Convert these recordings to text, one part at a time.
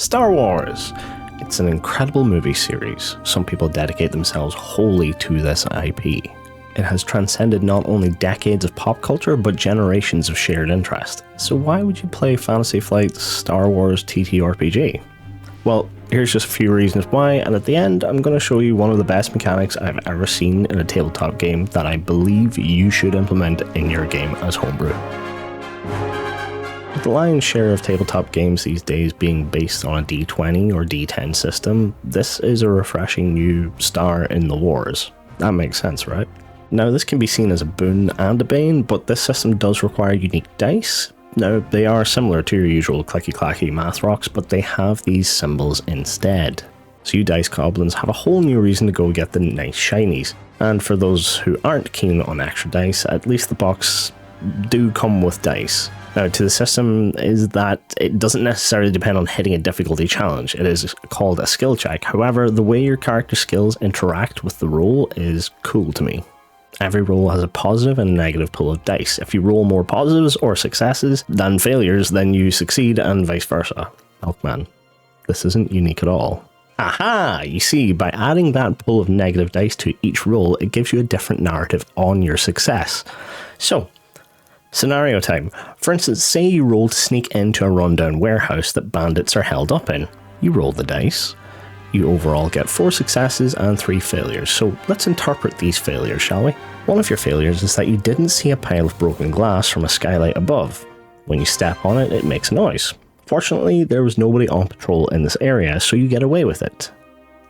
Star Wars. It's an incredible movie series. Some people dedicate themselves wholly to this IP. It has transcended not only decades of pop culture, but generations of shared interest. So why would you play Fantasy Flight's Star Wars TTRPG? Well, here's just a few reasons why, and at the end, I'm going to show you one of the best mechanics I've ever seen in a tabletop game that I believe you should implement in your game as homebrew. With the lion's share of tabletop games these days being based on a D20 or D10 system, this is a refreshing new star in the wars. That makes sense, right? Now, this can be seen as a boon and a bane, but this system does require unique dice. Now, they are similar to your usual clicky-clacky math rocks, but they have these symbols instead. So you dice goblins have a whole new reason to go get the nice shinies. And for those who aren't keen on extra dice, at least the box do come with dice. Now, to the system is that it doesn't necessarily depend on hitting a difficulty challenge. It is called a skill check. However, the way your character skills interact with the roll is cool to me. Every roll has a positive and negative pool of dice. If you roll more positives or successes than failures, then you succeed, and vice versa. Milkman, this isn't unique at all. Aha! You see, by adding that pool of negative dice to each roll, it gives you a different narrative on your success. So, scenario time. For instance, say you roll to sneak into a rundown warehouse that bandits are held up in. You roll the dice. You overall get 4 successes and 3 failures, so let's interpret these failures, shall we? One of your failures is that you didn't see a pile of broken glass from a skylight above. When you step on it, it makes a noise. Fortunately, there was nobody on patrol in this area, so you get away with it.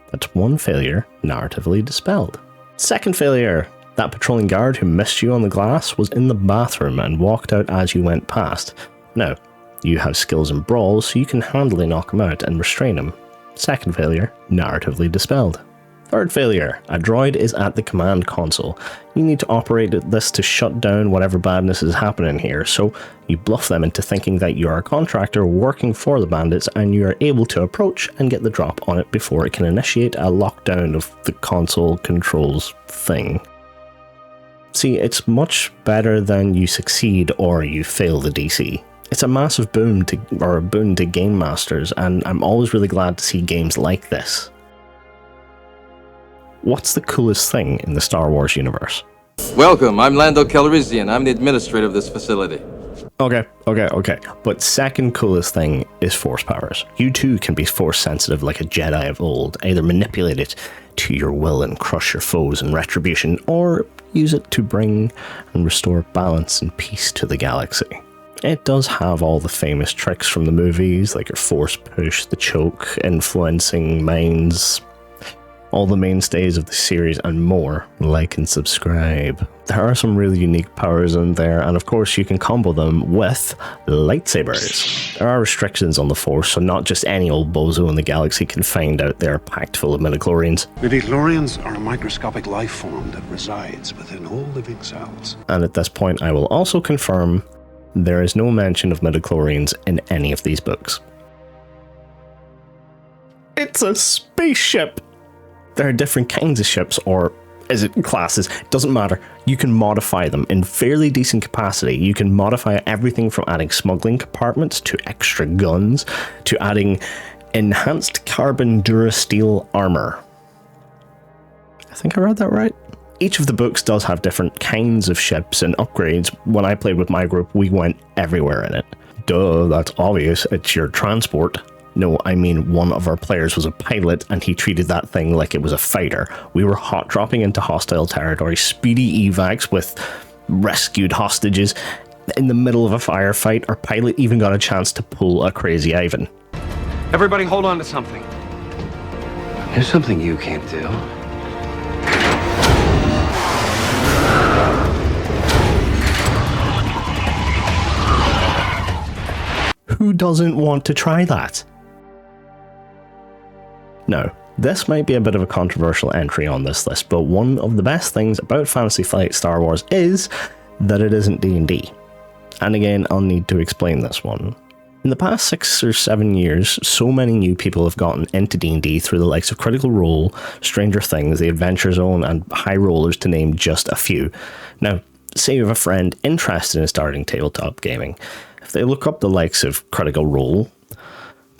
That's one failure narratively dispelled. Second failure. That patrolling guard who missed you on the glass was in the bathroom and walked out as you went past. Now, you have skills in brawls, so you can handily knock him out and restrain him. Second failure, narratively dispelled. Third failure, a droid is at the command console. You need to operate this to shut down whatever badness is happening here, so you bluff them into thinking that you are a contractor working for the bandits and you are able to approach and get the drop on it before it can initiate a lockdown of the console controls thing. See, it's much better than you succeed or you fail the DC. It's a massive boon to game masters, and I'm always really glad to see games like this. What's the coolest thing in the Star Wars universe? Welcome, I'm Lando Calrissian. I'm the administrator of this facility. Okay. But second coolest thing is force powers. You too can be force sensitive like a Jedi of old. Either manipulate it to your will and crush your foes in retribution, or use it to bring and restore balance and peace to the galaxy. It does have all the famous tricks from the movies, like your force push, the choke, influencing minds, all the mainstays of the series and more. Like and subscribe. There are some really unique powers in there, and of course you can combo them with lightsabers. There are restrictions on the Force, so not just any old bozo in the galaxy can find out they're packed full of midichlorians. Midichlorians are a microscopic life form that resides within all living cells. And at this point I will also confirm there is no mention of midichlorians in any of these books. It's a spaceship! There are different kinds of ships, or is it classes? It doesn't matter. You can modify them in fairly decent capacity. You can modify everything from adding smuggling compartments to extra guns to adding enhanced carbon durasteel armor. I think I read that right. Each of the books does have different kinds of ships and upgrades. When I played with my group, we went everywhere in it. Duh, that's obvious. It's your transport. No, I mean one of our players was a pilot and he treated that thing like it was a fighter. We were hot dropping into hostile territory, speedy evacs with rescued hostages. In the middle of a firefight, our pilot even got a chance to pull a crazy Ivan. Everybody hold on to something. Here's something you can't do. Who doesn't want to try that? Now, this might be a bit of a controversial entry on this list, but one of the best things about Fantasy Flight Star Wars is that it isn't D&D. And again, I'll need to explain this one. In the past 6 or 7 years, so many new people have gotten into D&D through the likes of Critical Role, Stranger Things, The Adventure Zone, and High Rollers, to name just a few. Now, say you have a friend interested in starting tabletop gaming. If they look up the likes of Critical Role,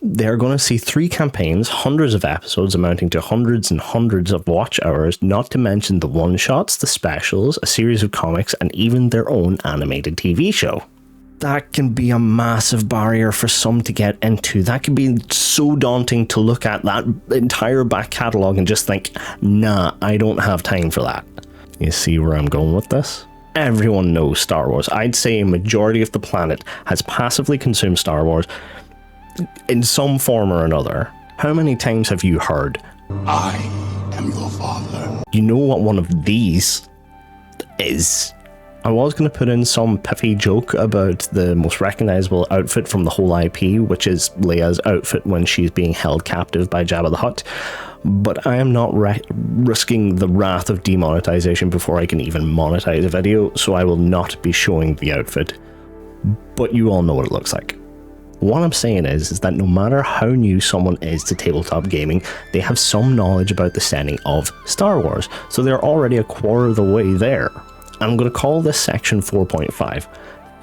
They're going to see 3 campaigns, hundreds of episodes amounting to hundreds and hundreds of watch hours, not to mention the one-shots, the specials, a series of comics, and even their own animated TV show. That can be a massive barrier for some to get into. That can be so daunting to look at that entire back catalogue and just think, nah, I don't have time for that. You see where I'm going with this? Everyone knows Star Wars. I'd say a majority of the planet has passively consumed Star Wars in some form or another. How many times have you heard, I am your father? You know what one of these is? I was going to put in some pithy joke about the most recognizable outfit from the whole IP, which is Leia's outfit when she's being held captive by Jabba the Hutt, but I am not risking the wrath of demonetization before I can even monetize a video, so I will not be showing the outfit, but you all know what it looks like. What I'm saying is that no matter how new someone is to tabletop gaming, they have some knowledge about the setting of Star Wars, so they're already a quarter of the way there. I'm going to call this section 4.5.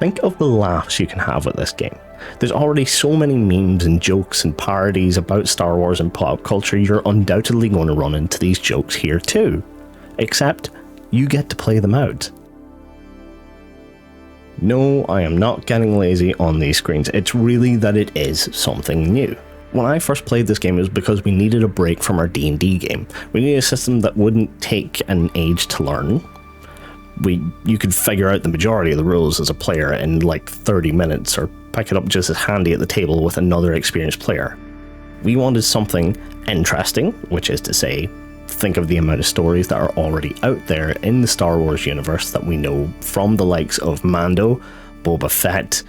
Think of the laughs you can have with this game. There's already so many memes and jokes and parodies about Star Wars and pop culture, you're undoubtedly going to run into these jokes here too. Except, you get to play them out. No, I am not getting lazy on these screens. It's really that it is something new. When I first played this game, it was because we needed a break from our D&D game. We needed a system that wouldn't take an age to learn. You could figure out the majority of the rules as a player in like 30 minutes, or pick it up just as handy at the table with another experienced player. We wanted something interesting, which is to say, think of the amount of stories that are already out there in the Star Wars universe that we know from the likes of Mando, Boba Fett,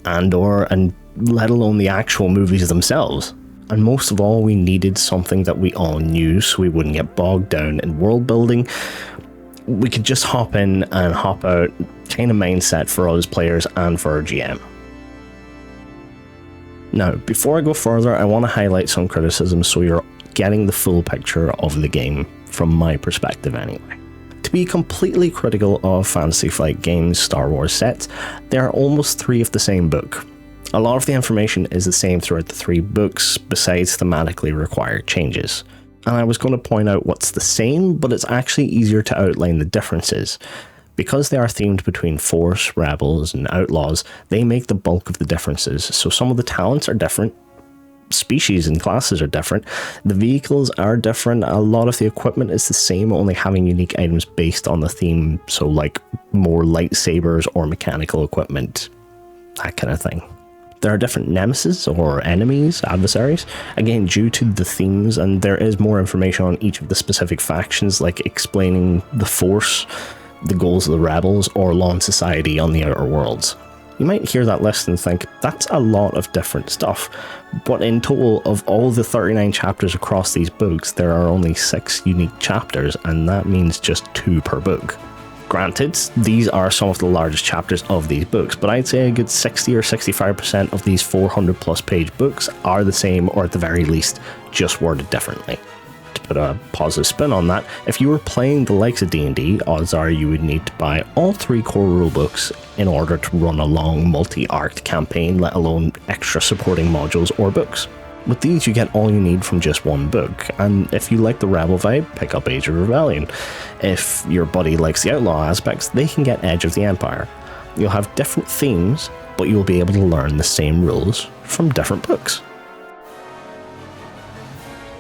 Andor, and let alone the actual movies themselves. And most of all, we needed something that we all knew so we wouldn't get bogged down in world building. We could just hop in and hop out kind of mindset for us players and for our GM. Now, before I go further, I want to highlight some criticisms so you're getting the full picture of the game from my perspective anyway. To be completely critical of Fantasy Flight Games' Star Wars sets, there are almost 3 of the same book. A lot of the information is the same throughout the 3 books, besides thematically required changes. And I was going to point out what's the same, but it's actually easier to outline the differences. Because they are themed between Force, Rebels, and Outlaws, they make the bulk of the differences. So some of the talents are different, species and classes are different, the vehicles are different, a lot of the equipment is the same, only having unique items based on the theme, so like more lightsabers or mechanical equipment, that kind of thing. There are different nemesis or enemies, adversaries, again due to the themes, and there is more information on each of the specific factions, like explaining the Force, the goals of the Rebels, or Lawn Society on the Outer Worlds. You might hear that list and think, that's a lot of different stuff, but in total of all the 39 chapters across these books, there are only 6 unique chapters, and that means just 2 per book. Granted, these are some of the largest chapters of these books, but I'd say a good 60 or 65% of these 400 plus page books are the same, or at the very least, just worded differently. To put a positive spin on that, if you were playing the likes of D&D, odds are you would need to buy all 3 core rulebooks in order to run a long multi-arced campaign, let alone extra supporting modules or books. With these, you get all you need from just 1 book, and if you like the Rebel vibe, pick up Age of Rebellion. If your buddy likes the Outlaw aspects, they can get Edge of the Empire. You'll have different themes, but you'll be able to learn the same rules from different books.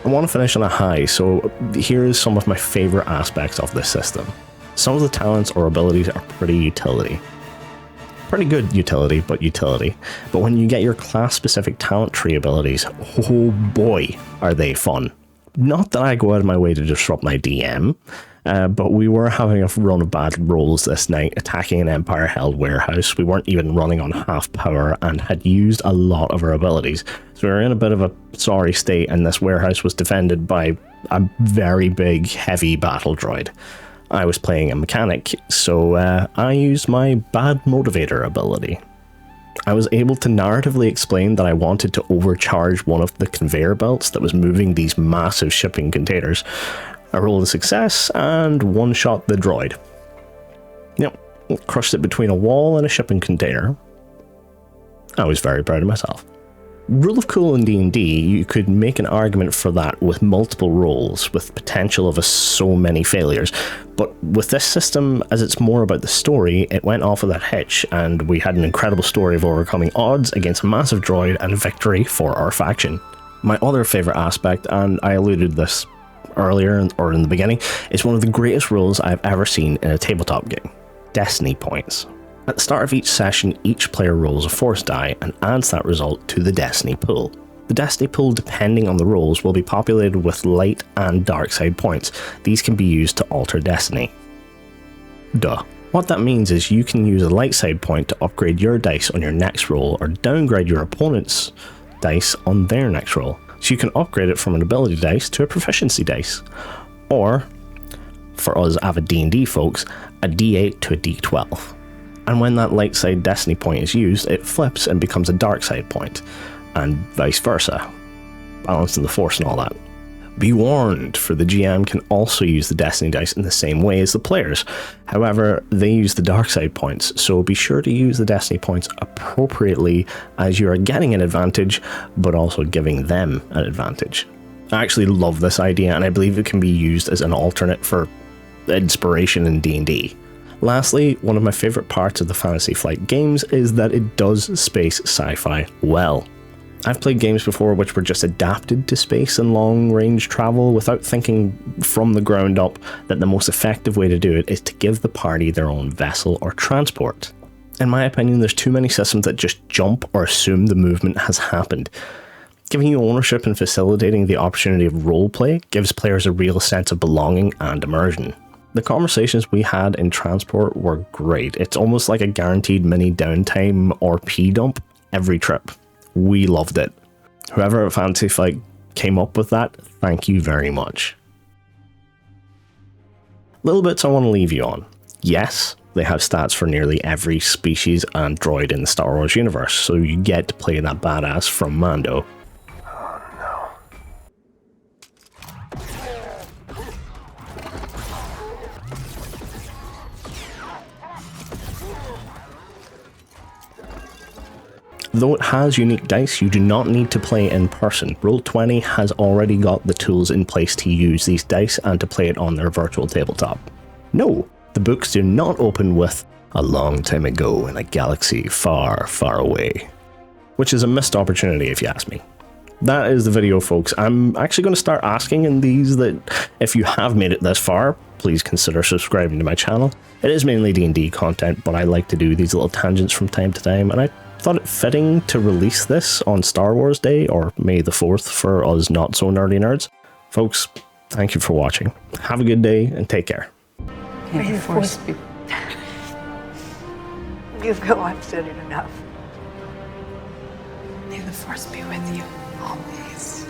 I want to finish on a high, so here is some of my favourite aspects of this system. Some of the talents or abilities are pretty utility. Pretty good utility, but utility. But when you get your class-specific talent tree abilities, oh boy, are they fun. Not that I go out of my way to disrupt my DM, but we were having a run of bad rolls this night, attacking an Empire-held warehouse. We weren't even running on half power and had used a lot of our abilities. So we were in a bit of a sorry state, and this warehouse was defended by a very big, heavy battle droid. I was playing a mechanic, so I used my bad motivator ability. I was able to narratively explain that I wanted to overcharge one of the conveyor belts that was moving these massive shipping containers. I rolled a success and one-shot the droid. Yep, crushed it between a wall and a shipping container. I was very proud of myself. Rule of cool in D&D, you could make an argument for that with multiple rolls, with potential of so many failures. But with this system, as it's more about the story, it went off without hitch, and we had an incredible story of overcoming odds against a massive droid and a victory for our faction. My other favourite aspect, and I alluded to this earlier or in the beginning, is one of the greatest rules I've ever seen in a tabletop game: Destiny points. At the start of each session, each player rolls a force die and adds that result to the Destiny pool. The Destiny pool, depending on the rolls, will be populated with light and dark side points. These can be used to alter Destiny. Duh. What that means is you can use a light side point to upgrade your dice on your next roll or downgrade your opponent's dice on their next roll. So you can upgrade it from an ability dice to a proficiency dice. Or, for us avid D&D folks, a D8 to a D12. And when that light side Destiny point is used, it flips and becomes a dark side point, and vice versa, balancing the force and all that. Be warned, for the GM can also use the Destiny dice in the same way as the players. However, they use the dark side points, so be sure to use the Destiny points appropriately, as you are getting an advantage, but also giving them an advantage. I actually love this idea, and I believe it can be used as an alternate for inspiration in D&D. Lastly, one of my favourite parts of the Fantasy Flight games is that it does space sci-fi well. I've played games before which were just adapted to space and long-range travel without thinking from the ground up that the most effective way to do it is to give the party their own vessel or transport. In my opinion, there's too many systems that just jump or assume the movement has happened. Giving you ownership and facilitating the opportunity of roleplay gives players a real sense of belonging and immersion. The conversations we had in Transport were great. It's almost like a guaranteed mini downtime or P-dump every trip. We loved it. Whoever at Fantasy Flight came up with that, thank you very much. Little bits I want to leave you on. Yes, they have stats for nearly every species and droid in the Star Wars universe, so you get to play that badass from Mando. Though it has unique dice, you do not need to play in person. Roll20 has already got the tools in place to use these dice and to play it on their virtual tabletop. No, the books do not open with "a long time ago in a galaxy far, far away," which is a missed opportunity if you ask me. That is the video, folks. I'm actually going to start asking in these that if you have made it this far, please consider subscribing to my channel. It is mainly D&D content, but I like to do these little tangents from time to time, and I thought it fitting to release this on Star Wars Day, or May the 4th for us not so nerdy nerds. Folks, thank you for watching. Have a good day and take care. May the Force be... You go, I've said it enough. May the Force be with you always.